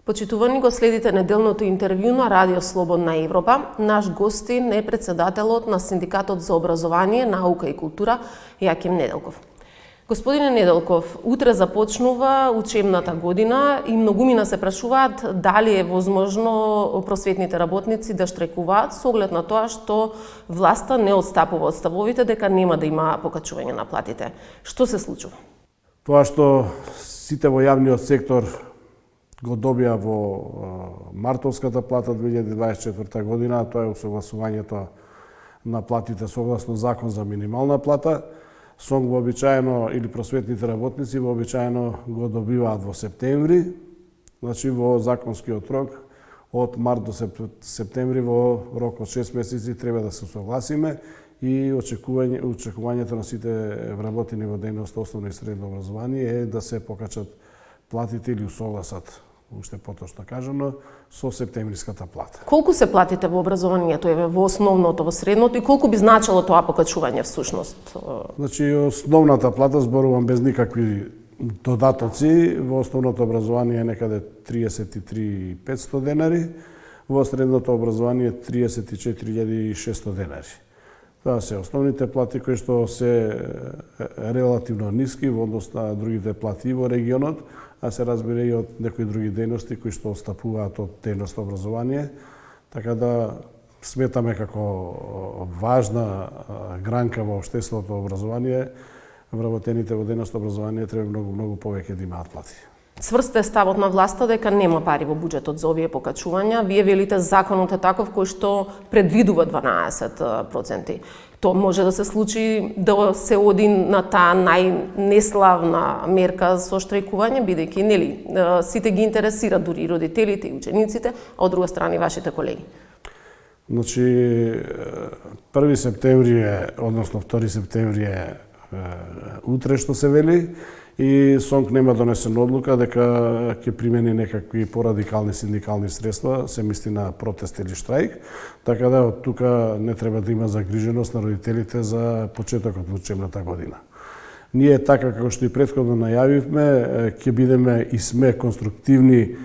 Почитувани го следите неделното интервју на Радио Слободна Европа. Наш гостин е председателот на Синдикатот за образование, наука и култура Јаким Неделков. Господине Неделков, утре започнува учебната година и многумина се прашуваат дали е возможно просветните работници да штрекуваат со оглед на тоа што власта не отстапува од ставовите дека нема да има покачување на платите. Што се случува? Тоа што сите во јавниот сектор го добија во мартовската плата 2024 година, тоа е усогласувањето на платите согласно закон за минимална плата. СОНГ вообичаено или просветните работници вообичаено го добиваат во септември, значи во законскиот рок од март до септември, во рок од 6 месеци треба да се согласиме и очекувањето на сите вработени во дејност основно и средно образование е да се покачат платите или усогласат, уште поточно кажано, со септемвриската плата. Колку се платите во образованието, во основното, во средното и колку би значило тоа покачување всушност? Значи, основната плата, зборувам без никакви додатоци, во основното образование е некаде 33.500 денари, во средното образование 34.600 денари. Тоа се основните плати кои што се релативно ниски во однос на другите плати во регионот, а се разбира и од некои други дејности кои што отстапуваат од дејност образование, така да сметаме како важна гранка во општеството образование, вработените во дејност образование треба многу повеќе да имаат плати. Цврст е ставот на власта дека нема пари во буџетот за овие покачувања. Вие велите законот е таков кој што предвидува 12%. Тоа може да се случи да се оди на таа најнеславна мерка со штрajкување, бидејќи нели сите ги интересира, дури и родителите и учениците, а од друга страна и вашите колеги. Значи 1 септември е, односно 2 септември е утре што се вели, и СОНГ нема донесена одлука дека ќе примени некакви порадикални синдикални средства, се мисли на протест или штрајк, така да од тука не треба да има загриженост на родителите за почетокот на учебната година. Ние, така како што и претходно најавивме, ќе бидеме и сме конструктивни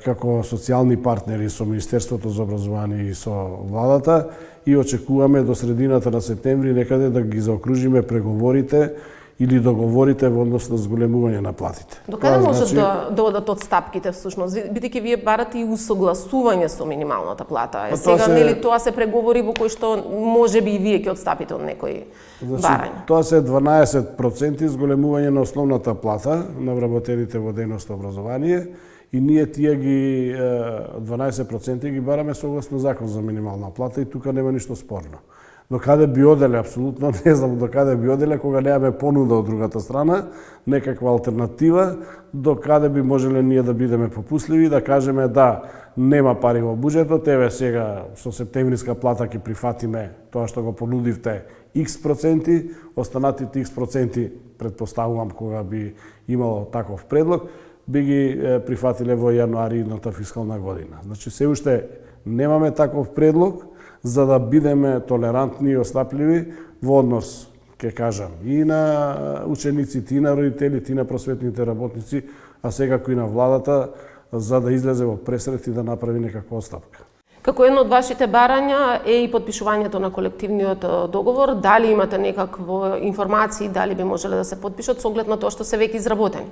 како социјални партнери со Министерството за образование и со владата и очекуваме до средината на септември некаде да ги заокружиме преговорите или договорите во однос на зголемување на платите. До каде може да одат одстапките всушност, бидејќи вие барате и усогласување со минималната плата? Сега нели тоа се преговори во кои што можеби и вие ќе одстапите од некои барања? Тоа се 12% зголемување на основната плата на вработените во дејност образование и ние тие ги 12% ги бараме согласно закон за минимална плата и тука нема ништо спорно. До каде би оделе, апсолутно не знам до каде би оделе кога немаме понуда од другата страна, некаква алтернатива, до каде би можеле ние да бидеме попусливи, да кажеме да, нема пари во буџетот, еве сега со септемвриска плата ќе прифатиме тоа што го понудивте X проценти, останатите X проценти, предпоставувам кога би имало таков предлог, би ги прифатиле во јануари идната фискална година. Значи се уште немаме таков предлог, за да бидеме толерантни и остапливи во однос, ќе кажам, и на учениците, и на родителите, и на просветните работници, а секако и на владата, за да излезе во пресрет и да направи некаква отстапка. Како едно од вашите барања е и подпишувањето на колективниот договор. Дали имате некакво информации, дали би можеле да се подпишат со оглед на тоа што се веќе изработени?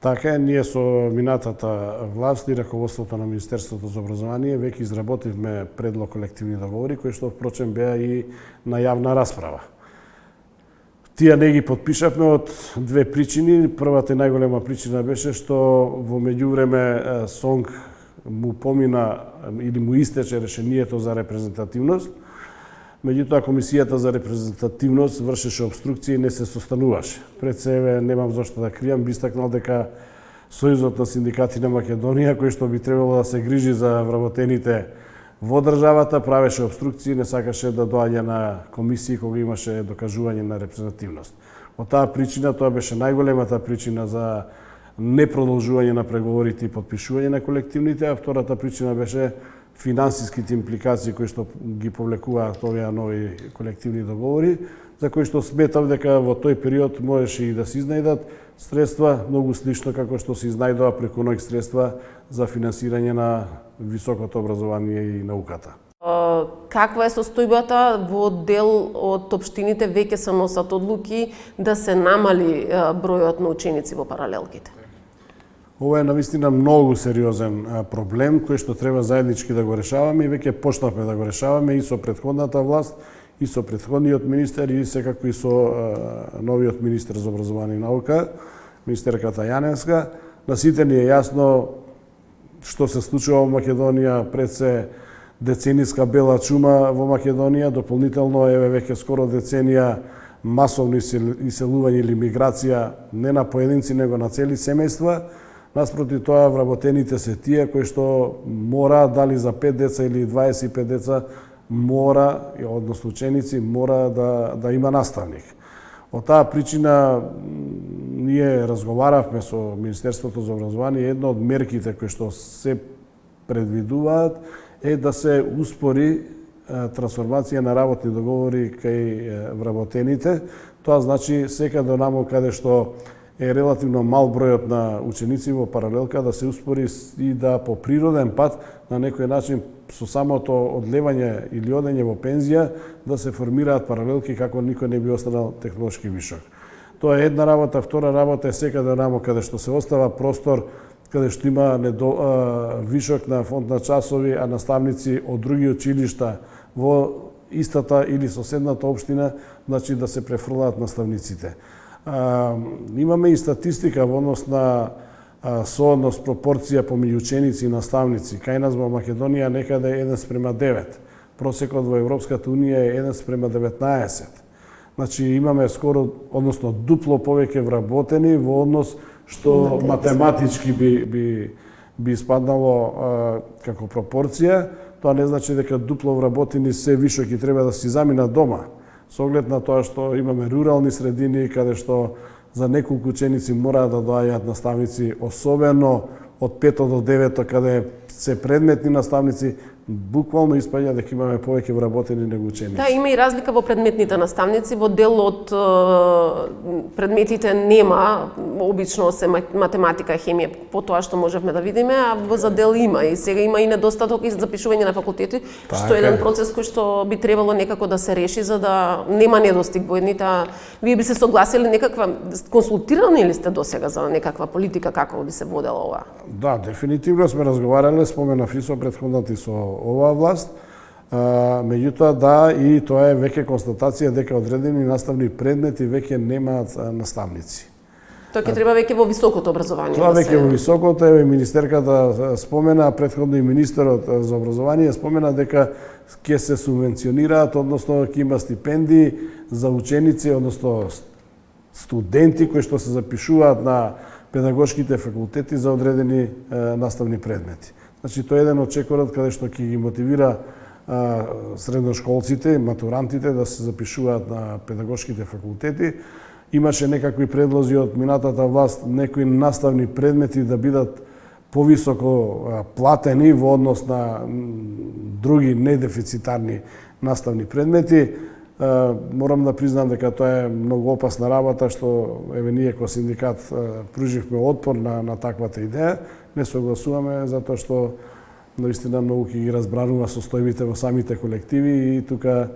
Така е, ние со минатата власт и раководството на Министерството за образование веќе изработивме предлог колективни договори, кои што впрочем беа и на јавна расправа. Тие не ги подпишавме од две причини. Првата и најголема причина беше што во меѓувреме СОНГ му помина или му истече решението за репрезентативност. Меѓутоа, Комисијата за репрезентативност вршеше обструкција и не се состануваше. Пред себе, немам зашто да кријам, би истакнал дека Сојузот на синдикати на Македонија, кој што би требало да се грижи за вработените во државата, правеше обструкции и не сакаше да доаѓа на комисии кога имаше докажување на репрезентативност. Од таа причина, тоа беше најголемата причина за непродолжување на преговорите и подпишување на колективните, а втората причина беше финансиските импликации кои што ги повлекуваат овие нови колективни договори, за кои што сметав дека во тој период можеше и да се изнајдат средства, многу слично како што се изнајдува преку ноќ средства за финансирање на високото образование и науката. Каква е состојбата во дел од општините веќе се носат одлуки да се намали бројот на ученици во паралелките? Ова е навистина многу сериозен проблем кој што треба заеднички да го решаваме и веќе почнавме да го решаваме и со претходната власт, и со претходниот министер и секако и со новиот министер за образование и наука, министерката Јаневска. На сите ни е јасно што се случува во Македонија, пред се децениска бела чума во Македонија, дополнително еве веќе скоро деценија масовно иселување или миграција не на поединци, него на цели семејства. Наспроти тоа, вработените се тие кои што мора, дали за 5 деца или 25 деца, мора, односно ученици, мора да има наставник. Од таа причина ние разговаравме со Министерството за образование, една од мерките кои што се предвидуваат е да се успори трансформација на работни договори кај вработените. Тоа значи секаде онамо каде што е релативно мал бројот на ученици во паралелка да се успори и да по природен пат на некој начин со самото одлевање или одење во пензија да се формираат паралелки како никој не би останал технолошки вишок. Тоа е една работа, втора работа е секаде онамо каде што се остава простор, каде што има вишок на фонд на часови, а наставници од други училишта во истата или соседната општина, значи да се префрлаат наставниците. Имаме и статистика во однос на соодност пропорција помеѓу ученици и наставници. Кај нас во Македонија некаде 1:9. Просекот во Европската Унија е 1:19. Значи имаме скоро, односно дупло повеќе вработени во однос што математички би испаднало како пропорција. Тоа не значи дека дупло вработени се вишоки треба да си заминат дома. Со оглед на тоа што имаме рурални средини каде што за неколку ученици мора да доаѓаат наставници, особено од 5 до 9 каде се предметни наставници, буквално испаѓа дека имаме повеќе вработени него ученици. Да, има и разлика во предметните наставници. Во дел од предметите нема, обично се математика, хемија, по тоа што можевме да видиме, а во задел има. И сега има и недостаток и запишување на факултети, што е еден процес кој што би требало некако да се реши за да нема недостиг во едните. Вие би се согласиле некаква, консултирани ли сте досега за некаква политика како би се водела ова? Да, дефинитивно сме разговарале, споменав и со претходната и со оваа власт. Меѓутоа, да, и тоа е веќе констатација дека одредени наставни предмети веќе немаат наставници. Тоа ќе треба веќе во високото образование. Тоа веќе во високото, еве министерката спомена, претходно и министерот за образование спомена дека ќе се субвенционираат, односно ќе има стипендии за ученици, односно студенти кои што се запишуваат на педагошките факултети за одредени наставни предмети. Значи, тоа е еден од чекорот каде што ќе ги мотивира средношколците, матурантите да се запишуваат на педагошките факултети. Имаше некакви предлози од минатата власт некои наставни предмети да бидат повисоко платени во однос на други недефицитарни наставни предмети. Морам да признам дека тоа е многу опасна работа, што еве ние како синдикат пруживме отпор на таквата идеја. Не согласуваме затоа што наистина многу ќе ги разбранува состојбите во самите колективи и тука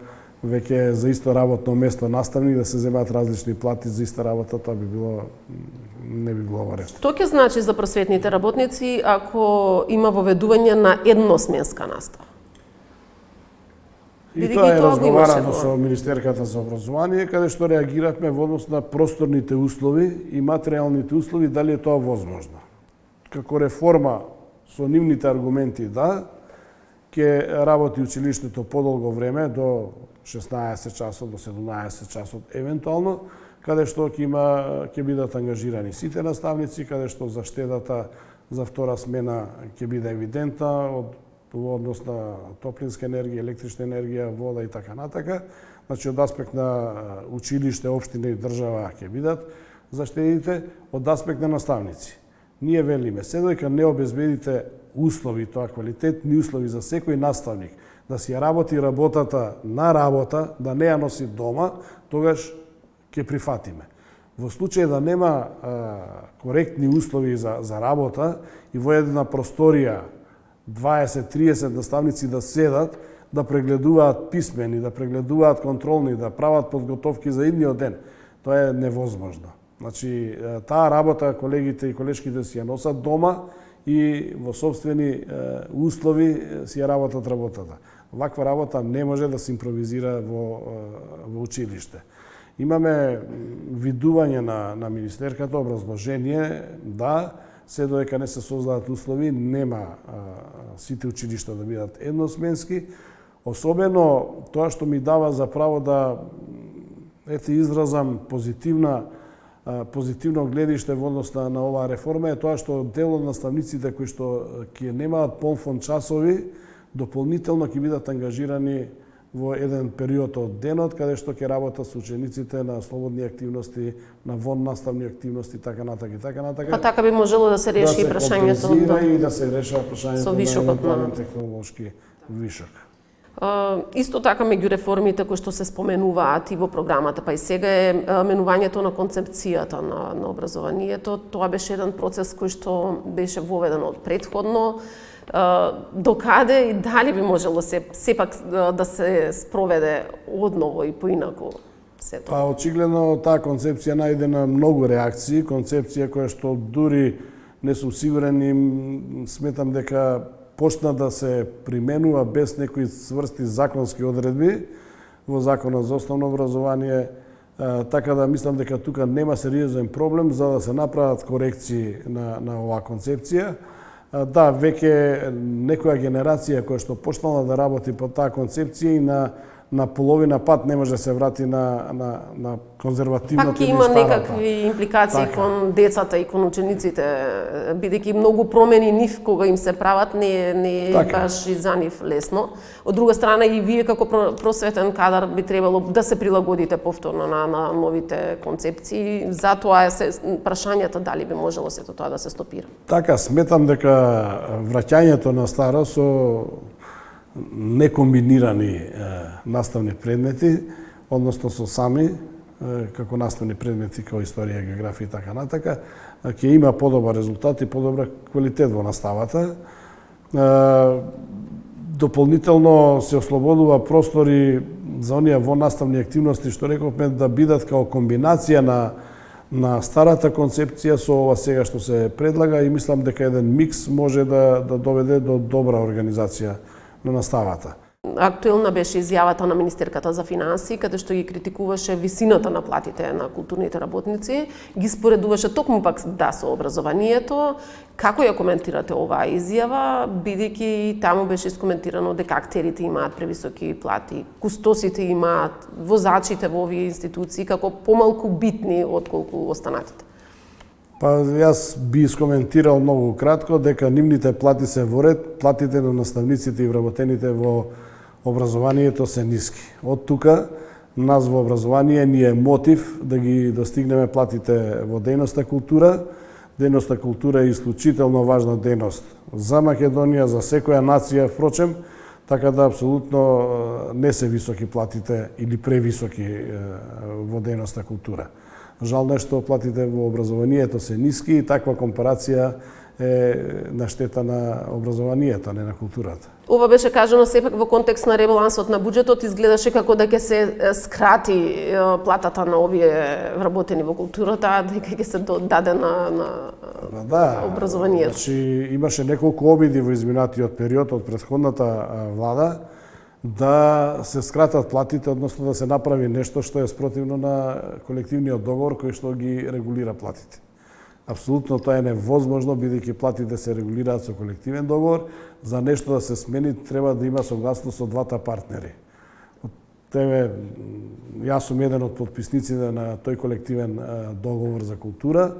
веќе за исто работно место наставник да се земаат различни плати за иста работа, тоа не би било во ред. Што ќе значи за просветните работници ако има воведување на едносменска настава? И тоа е разговарано со Министерката за образование, каде што реагиравме во однос на просторните услови и материјалните услови, дали е тоа возможно. Како реформа со нивните аргументи да, ќе работи училиштето подолго време, до 16 часот, до 17 часот евентуално, каде што ќе бидат ангажирани сите наставници, каде што заштедата за втора смена ќе биде евидентна во однос на топлинска енергија, електрична енергија, вода и така натака. Значи, од аспект на училиште, општина и држава ќе бидат заштедите, од аспект на наставници. Ние велиме, се додека не обезбедите услови, тоа квалитетни услови за секој наставник, да си ја работи работата на работа, да не ја носи дома, тогаш ќе прифатиме. Во случај да нема коректни услови за работа и во една просторија 20-30 наставници да седат, да прегледуваат писмени, да прегледуваат контролни, да прават подготовки за идниот ден, тоа е невозможно. Значи, таа работа колегите и колешките си ја носат дома и во собствени услови си ја работат работата. Ваква работа не може да се импровизира во училиште. Имаме видување на министерката, образложение, да, се додека не се создадат услови, нема сите училишта да бидат едносменски, особено тоа што ми дава за право да изразам позитивно гледиште во однос на оваа реформа е тоа што дел од наставниците кои што ќе немаат полн фонд часови, дополнително ќе бидат ангажирани во еден период од денот, каде што ќе работат со учениците на слободни активности, на воннаставни активности, така натака и така натака. Па така би можело да се реши прашањето и да се решава прашањето на евентуален технолошки вишок. Исто така меѓу реформите кои што се споменуваат и во програмата, па и сега е менувањето на концепцијата на образованието. Тоа беше еден процес кој што беше воведен од претходно. Докаде и дали би можело сепак да се спроведе одново и поинаку сето? Па очигледно таа концепција најде на многу реакции, концепција која што дури не сум сигурен и сметам дека почна да се применува без некои цврсти законски одредби во Законот за основно образование, така да мислам дека тука нема сериозен проблем за да се направат корекции на оваа концепција. Да, веќе некоја генерација која што почнала да работи по таа концепција и на половина пат не може да се врати на конзервативната Пак има некакви импликации кон децата и кон учениците, бидејќи многу промени нив кога им се прават не е баш и за нив лесно. Од друга страна и вие како просветен кадар би требало да се прилагодите повторно на новите концепции. Затоа е прашањето дали би можело сето тоа да се стопира. Така, сметам дека враќањето на старо со некомбинирани наставни предмети, односно со сами, како наставни предмети, како историја, географија и така натака, ќе има подобар резултат и подобра квалитет во наставата. Дополнително се ослободува простори за оние воннаставни активности, што рековме, да бидат као комбинација на старата концепција со ова сега што се предлага и мислам дека еден микс може да доведе до добра организација на наставата. Актуелна беше изјавата на министерката за финансии, каде што ги критикуваше висината на платите на културните работници, ги споредуваше токму пак со образованието. Како ја коментирате оваа изјава, бидејќи таму беше искоментирано дека актерите имаат превисоки плати, кустосите имаат, возачите во овие институции како помалку битни отколку останатите? Па јас би искоментирал многу кратко дека нивните плати се во ред, платите на наставниците и вработените во образованието се ниски. Од тука, нас во образование ни е мотив да ги достигнеме платите во дејноста култура. Дејноста култура е исклучително важна дејност за Македонија, за секоја нација, впрочем, така да апсолутно не се високи платите или превисоки во дејноста култура. Жал е што платите во образованието се ниски и таква компарација е на штета на образованието, не на културата. Ова беше кажано сепак во контекст на ребалансот на буџетот, изгледаше како да ќе се скрати платата на овие вработени во културата, дека ќе се даде на образованието. Значи, имаше неколку обиди во изминатиот период од претходната влада да се скратат платите, односно да се направи нешто што е спротивно на колективниот договор кој што ги регулира платите. Апсолутно тоа е невозможно, бидејќи платите се регулираат со колективен договор. За нешто да се смени треба да има согласност од двата партнери. Јас сум еден од подписниците на тој колективен договор за култура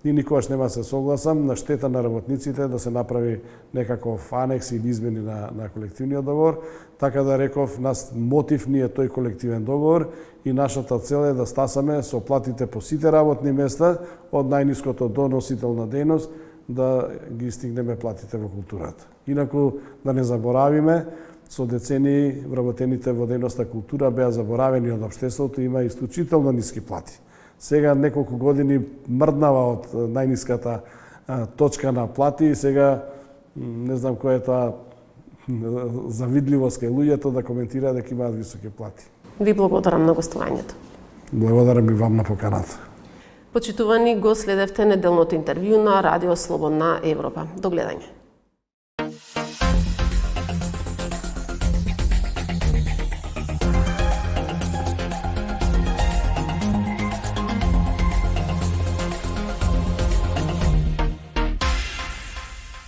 и никогаш нема се согласам на штета на работниците да се направи некаков анекс или измени на колективниот договор. Така да реков, нас мотив ни е тој колективен договор и нашата цел е да стасаме со платите по сите работни места, од најниското до носител на дејност, да ги стигнеме платите во културата. Инаку, да не заборавиме, со децении вработените во дејноста култура беа заборавени од општеството, има исклучително ниски плати. Сега неколку години мрднава од најниската точка на плати и сега не знам која е таа завидливост кај луѓето да коментираат дека имаат високи плати. Ви благодарам на гостувањето. Благодарам и вам на поканата. Почитувани, го следевте неделното интервју на Радио Слободна Европа. До гледање.